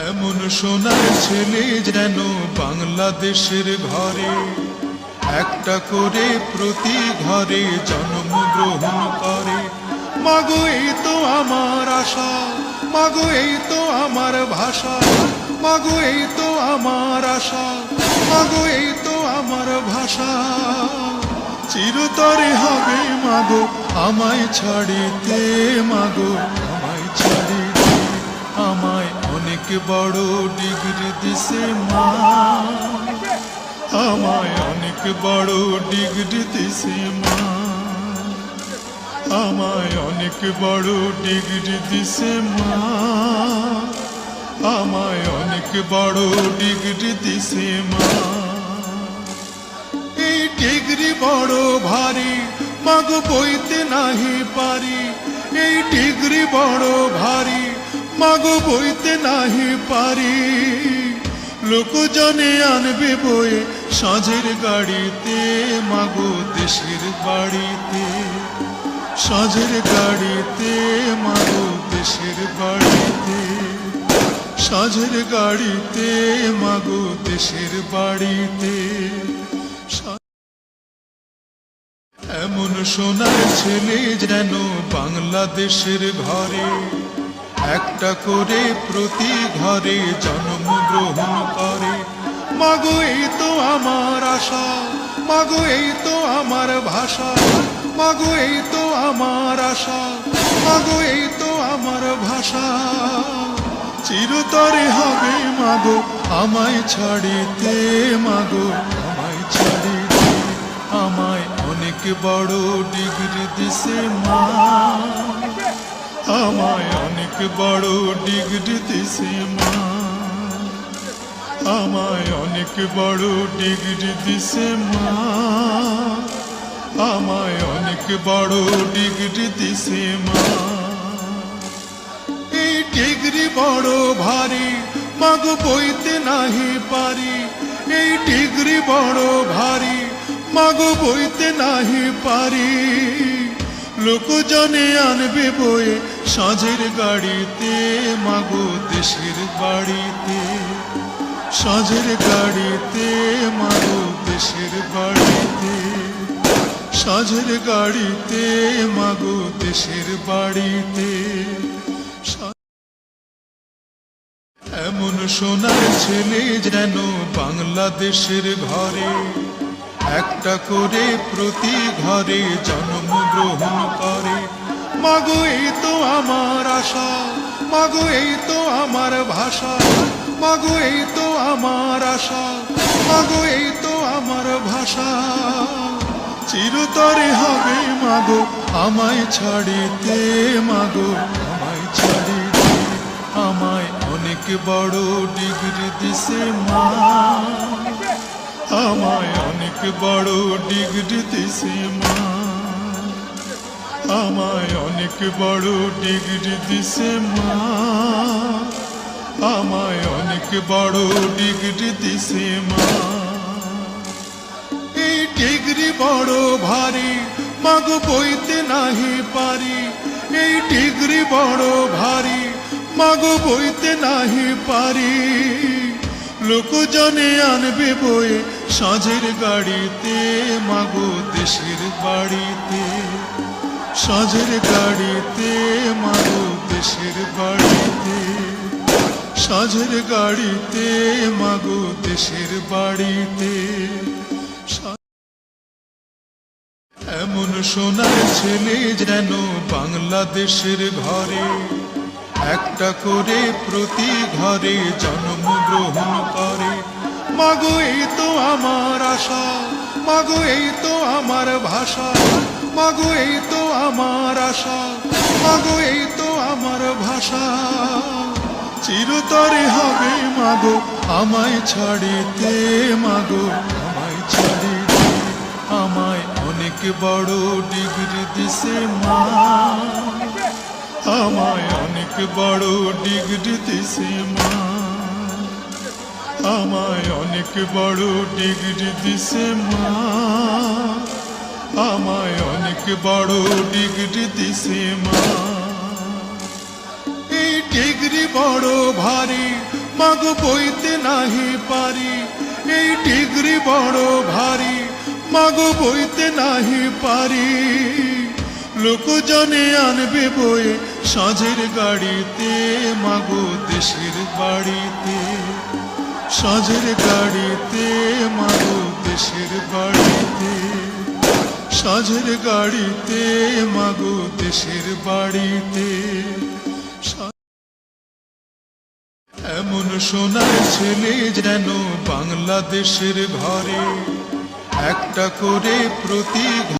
এমন সোনার ছেলে যেন বাংলাদেশের ঘরে একটা করে প্রতি ঘরে জন্মগ্রহণ করে। মাগো এই তো আমার আশা, মাগো এই তো আমার ভাষা, মাগো এই তো আমার আশা, মাগো এই তো আমার ভাষা। চিরতরে হবে মাগো আমায় ছাড়িতে, মাগো আমায় ছাড়িতে। আমায় অনেক বড় ডিগ্রি দিছে মা, আমায় অনেক বড় ডিগ্রি দিছে মা, আমায় অনেক বড় ডিগ্রি দিছে মা, আমায় অনেক বড় ডিগ্রি দিছে মা। এই ডিগ্রি বড় ভারী, মাগো বইতে নাহি পারি। এই ডিগ্রি বড় ভারী, মাগো বইতে নাহি পারি। লোকজনে আনবে বয়ে সাঁঝের গাড়িতে, মাগো দেশের বাড়িতে। সাঁঝের গাড়িতে, মাগো দেশের বাড়িতে। সাঁঝের গাড়িতে, মাগো দেশের বাড়িতে। এমন সোনার ছেলে যেন বাংলাদেশের ঘরে একটা করে প্রতি ঘরে জন্মগ্রহণ করে। মাগো এই তো আমার আশা, মাগো এই তো আমার ভাষা, মাগো এই তো আমার আশা, মাগো এই তো আমার ভাষা। চিরতরে হবে মাগো আমায় ছাড়িতে, মাগো আমায় ছাড়িতে। আমায় অনেক বড় ডিগ্রি দিছে মা, আমায় অনেক বড় ডিগ্রি দিছে মা, আমায় অনেক বড় ডিগ্রি দিছে মা, আমায় অনেক বড় ডিগ্রি দিছে মা। এই ডিগ্রি বড় ভারী, মাগো বইতে নাহি পারি। এই ডিগ্রি বড় ভারী, মাগো বইতে নাহি পারি। লোকজনে আনবে বয়ে সাঁঝের গাড়িতে, মাগো দেশের বাড়িতে। সাঁঝের গাড়িতে, মাগো দেশের বাড়িতে। সাঁঝের গাড়িতে, মাগো দেশের বাড়িতে। এমন সোনার ছেলে যেন বাংলাদেশের ঘরে একটা করে প্রতি ঘরে জন্মগ্রহণ করে। মাগো এই তো আমার আশা, মাগো এই তো আমার ভাষা, মাগো এই তো আমার আশা, মাগো এই তো আমার ভাষা। চিরতরে হবে মাগো আমায় ছাড়িতে, মাগো আমায় ছাড়িতে। আমায় অনেক বড় ডিগ্রি দিছে মা, আমায় অনেক বড় ডিগ্রি দিছে মা, আমায় অনেক বড় ডিগ্রি দিছে মা, আমায় অনেক বড় ডিগ্রি দিছে মা। এই ডিগ্রি বড় ভারী, মাগো বইতে নাহি পারি। এই ডিগ্রি বড় ভারী, মাগো বইতে নাহি পারি। লোকজনে আনবে বয়ে সাঁঝের গাড়িতে, মাগো দেশের বাড়িতে। সাঁঝের গাড়িতে, মাগো দেশের বাড়িতে। সাঁঝের গাড়িতে, মাগো দেশের বাড়িতে। এমন সোনার ছেলে যেন বাংলাদেশের ঘরে একটা করে প্রতি ঘরে জন্মগ্রহণ করে। মাগো এই তো আমার আশা, মাগো এই তো আমার ভাষা, মাগো এই তো আমার আশা, মাগো এই তো আমার ভাষা। চিরতরে হবে মাগো আমায় ছাড়িতে, মাগো আমায় ছাড়িতে। আমায় অনেক বড় ডিগ্রি দিছে মা, আমায় অনেক বড় ডিগ্রি দিছে মা, আমায় অনেক বড় ডিগ্রি দিছে মা, আমায় অনেক বড় ডিগ্রি দিছে মা। এই ডিগ্রি বড় ভারী, মাগো বইতে নাহি পারি, এই ডিগ্রি বড় ভারী, মাগো বইতে নাহি পারি। লোকজনে আনবে বয়ে সাঁঝের গাড়িতে, মাগো দেশের বাড়িতে, সাঁঝের গাড়িতে, মাগো দেশের বাড়িতে, সাঁঝের গাড়িতে, মাগো দেশের বাড়িতে। এমন সোনার ছেলে যেন বাংলাদেশের ঘরে, একটা করে প্রতি